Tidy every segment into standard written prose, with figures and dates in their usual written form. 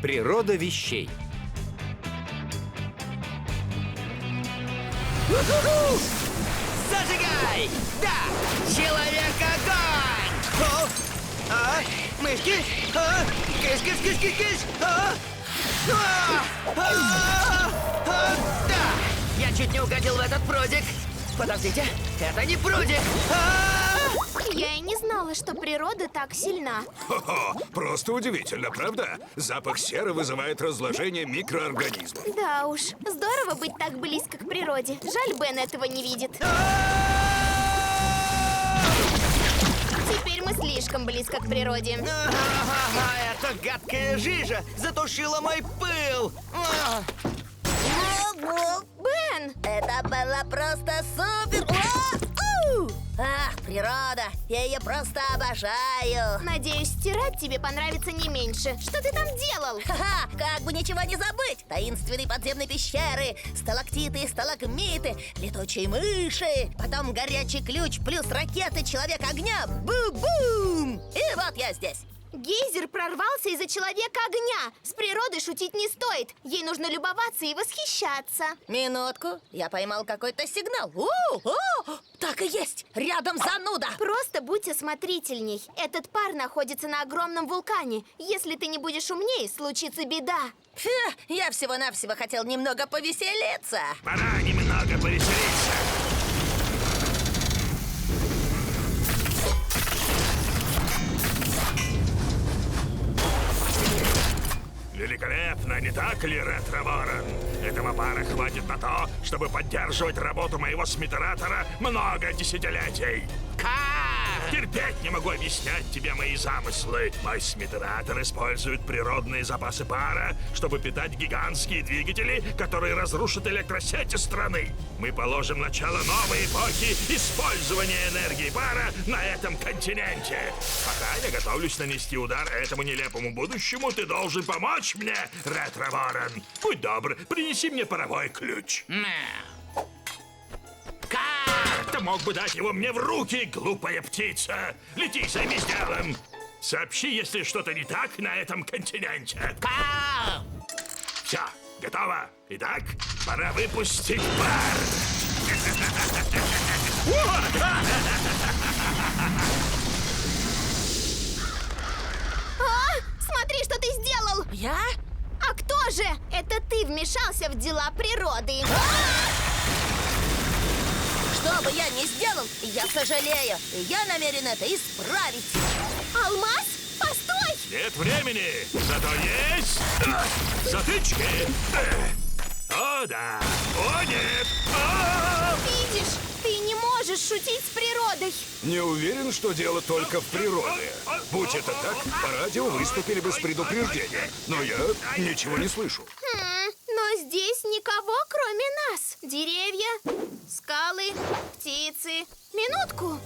Природа вещей. Зажигай! Да! Человек-огонь! Мышки? Кыш-кыш-кыш-кыш-кыш! Да! Я чуть не угодил в этот прудик. Подождите, это не прудик! Я и не знала, что природа так сильна. Хо-хо, просто удивительно, правда? Запах серы вызывает разложение микроорганизмов. Да уж, здорово быть так близко к природе. Жаль, Бен этого не видит. Теперь мы слишком близко к природе. Эта гадкая жижа затушила мой пыл! Бен! Это было просто супер! Ах, природа! Я ее просто обожаю! Надеюсь, стирать тебе понравится не меньше. Что ты там делал? Ха-ха! Как бы ничего не забыть! Таинственные подземные пещеры, сталактиты и сталагмиты, летучие мыши, потом горячий ключ плюс ракеты Человек-огня. Бу-бум! И вот я здесь. Гейзер прорвался из-за Человека-огня. С природой шутить не стоит. Ей нужно любоваться и восхищаться. Минутку, я поймал какой-то сигнал. Так и есть! Рядом зануда! Просто будь осмотрительней. Этот пар находится на огромном вулкане. Если ты не будешь умнее, случится беда. Я всего-навсего хотел немного повеселиться. Пора немного повеселиться. Великолепно, не так ли, Ретро-Ворон? Этого пара хватит на то, чтобы поддерживать работу моего смитератора много десятилетий. Терпеть не могу объяснять тебе мои замыслы. Мой смитератор использует природные запасы пара, чтобы питать гигантские двигатели, которые разрушат электросети страны. Мы положим начало новой эпохи использования энергии пара на этом континенте. Пока я готовлюсь нанести удар этому нелепому будущему, ты должен помочь мне, Ретро-Ворон. Будь добр, принеси мне паровой ключ. Ты мог бы дать его мне в руки, глупая птица! Лети, займись делом! Сообщи, если что-то не так на этом континенте. Все, готово. Итак, пора выпустить пар. Смотри, что ты сделал! Я? А кто же? Это ты вмешался в дела природы. Что бы я ни сделал, я сожалею. И я намерен это исправить. Алмаз? Постой! Нет времени, зато есть затычки. О, да. О, нет. Видишь, ты не можешь шутить с природой. Не уверен, что дело только в природе. Будь это так, по радио выступили бы с предупреждением. Но я ничего не слышу. Но здесь никого, кроме нас. Деревья, скалы, птицы. Минутку.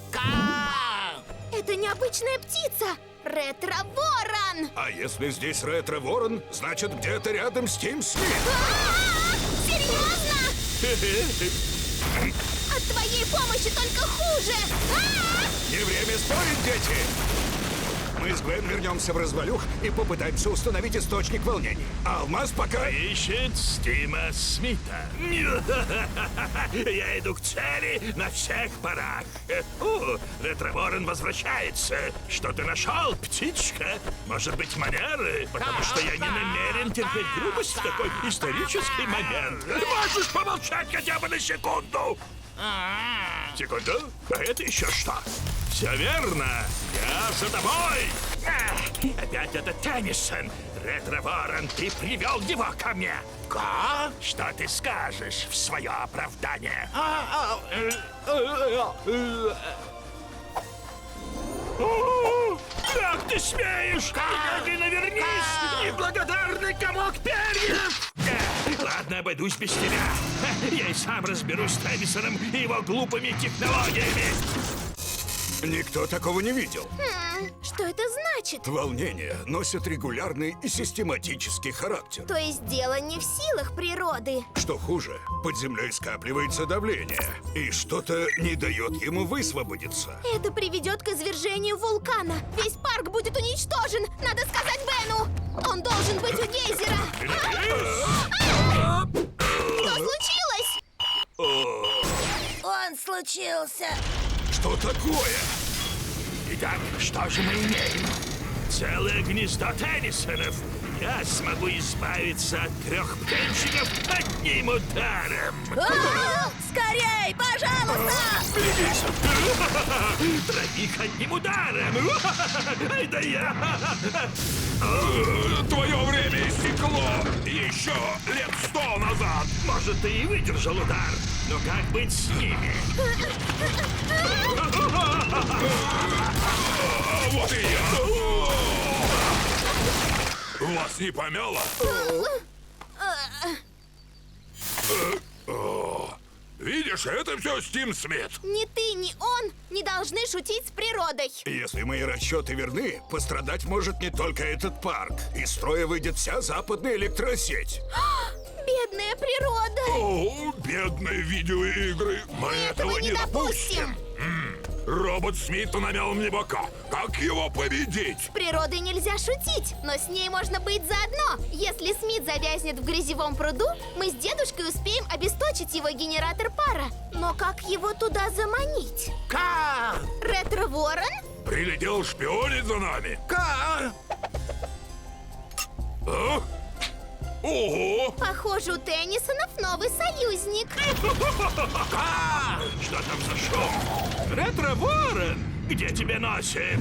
Это необычная птица. Ретро-Ворон. А если здесь Ретро-Ворон, значит, где-то рядом с Тим Смит. Серьезно? От твоей помощи только хуже. Не время спорить, дети! Мы с Гвен вернемся в развалюх и попытаемся установить источник волнений. А Алмаз пока ищет Стима Смита. Я иду к цели на всех парах. Ретро-Ворон возвращается. Что ты нашел, птичка? Может быть, манеры? Потому что я не намерен терпеть грубость в такой исторический момент. Можешь помолчать хотя бы на секунду? Секунду? А это еще что? Все верно! Я за тобой! Опять этот Теннисон! Ретро-Ворон, ты привел его ко мне! Что ты скажешь в свое оправдание? Как ты смеешь? Немедленно вернись! Неблагодарный комок перьев! Ладно, обойдусь без тебя. Я и сам разберусь с Теннисоном и его глупыми технологиями. Никто такого не видел. Что это значит? Волнения носят регулярный и систематический характер. То есть дело не в силах природы. Что хуже, под землей скапливается давление, и что-то не дает ему высвободиться. Это приведет к извержению вулкана. Весь парк будет уничтожен. Надо сказать Бену. Он должен быть у гейзера! Что случилось? Он случился. Что такое? Итак, что же мы имеем? Целое гнездо Теннисонов. Я смогу избавиться от 3 птенчиков одним ударом. Скорей, пожалуйста! Берегись! 3 одним ударом! Ай да я! Твое время истекло! Еще лет 100 назад! Может, ты и выдержал удар, но как быть с ними? Вот и я! Вас не помяло? Видишь, это все Стим Смит. Ни ты, ни он не должны шутить с природой. Если мои расчеты верны, пострадать может не только этот парк. Из строя выйдет вся западная электросеть. Бедная природа. О, бедные видеоигры. Мы этого не допустим. Робот Смит намял мне бока. Как его победить? С природой нельзя шутить, но с ней можно быть заодно. Если Смит завязнет в грязевом пруду, мы с дедушкой успеем обесточить его генератор пара. Но как его туда заманить? Кар! Ретро-ворон? Прилетел шпионить за нами. Кар! А? Ого! Похоже, у Теннисонов новый союзник. Что там за шум? Ретро-ворон! Где тебя носит?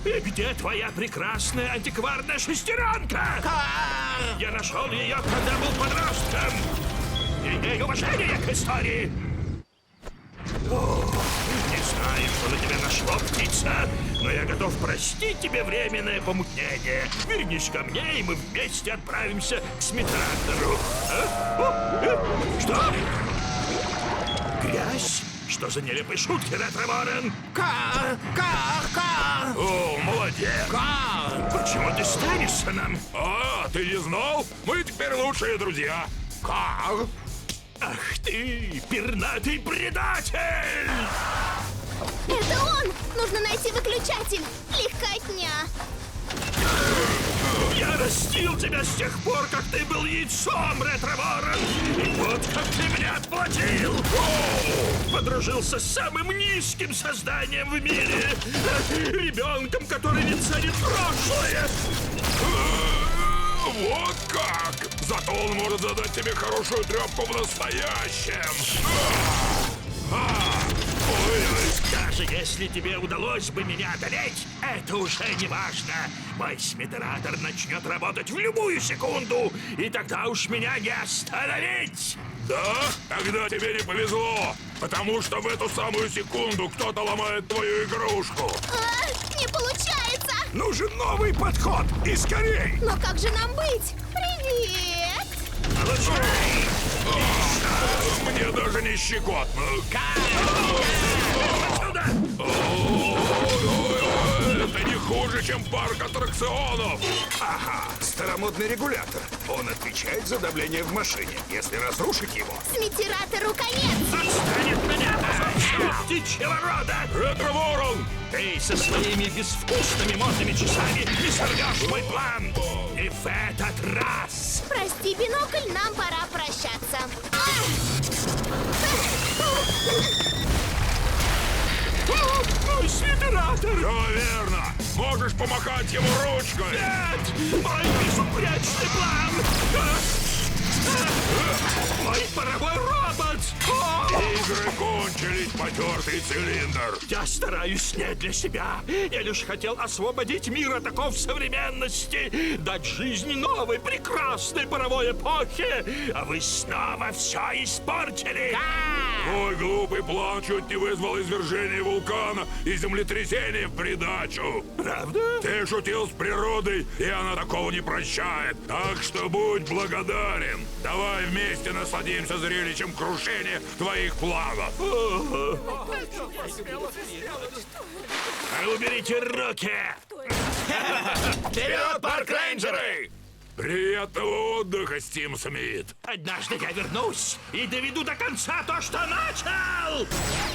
И где твоя прекрасная антикварная шестеренка? Я нашел ее, когда был подростком. Имею уважение к истории. Не знаю, что на тебя нашло, птица, но я готов простить тебе временное помутнение. Вернись ко мне, и мы вместе отправимся к Смитратору. Что? Грязь? Что за нелепые шутки, Ретро-ворон? Кар! О, молодец! Почему ты с Теннисоном? А, ты не знал? Мы теперь лучшие друзья. Кар! Ах ты, пернатый предатель! Это он! Нужно найти выключатель. Легкотня. Я растил тебя с тех пор, как ты был яйцом, Ретро-ворон! И вот как ты меня отплатил! Подружился с самым низким созданием в мире! Ребенком, который не ценит прошлое! Вот как! Зато он может задать тебе хорошую трепку в настоящем! Даже если тебе удалось бы меня одолеть, это уже не важно. Мой Смитератор начнет работать в любую секунду, и тогда уж меня не остановить. Да? Тогда тебе не повезло, потому что в эту самую секунду кто-то ломает твою игрушку. Не получается. Нужен новый подход, и скорей! Но как же нам быть? Привет! Получай! Мне даже не щекотно. Отсюда! Это не хуже, чем парк аттракционов. Ага, старомодный регулятор. Он отвечает за давление в машине. Если разрушить его... Смитиратору конец! Отстань от меня, птичьего рода! Ретро-ворон! Ты со своими безвкусными модными часами не сорвешь мой план! И в этот раз! Прости, бинокль, нам пора прощаться. Мой Смитератор! Все верно! Можешь помахать ему ручкой! Нет! Мой безупречный план! Мой паровой робот! Игры кончились, потертый цилиндр! Я стараюсь не для себя. Я лишь хотел освободить мир от оков современности, дать жизнь новой, прекрасной паровой эпохе, а вы снова все испортили! Твой глупый план чуть не вызвал извержение вулкана и землетрясение в придачу. Правда? Ты шутил с природой, и она такого не прощает. Так что будь благодарен. Давай вместе насладимся зрелищем крушения твоих планов. Уберите руки! Вперед, парк-рейнджеры! Приятного отдыха, Стим Смит. Однажды я вернусь и доведу до конца то, что начал.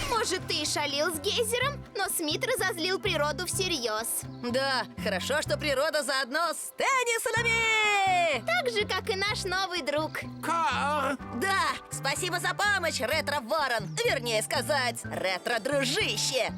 Может, ты и шалил с гейзером, но Смит разозлил природу всерьез. Да, хорошо, что природа заодно с Теннисонами! Так же, как и наш новый друг. Да, спасибо за помощь, Ретро-Ворон. Вернее сказать, ретро-дружище.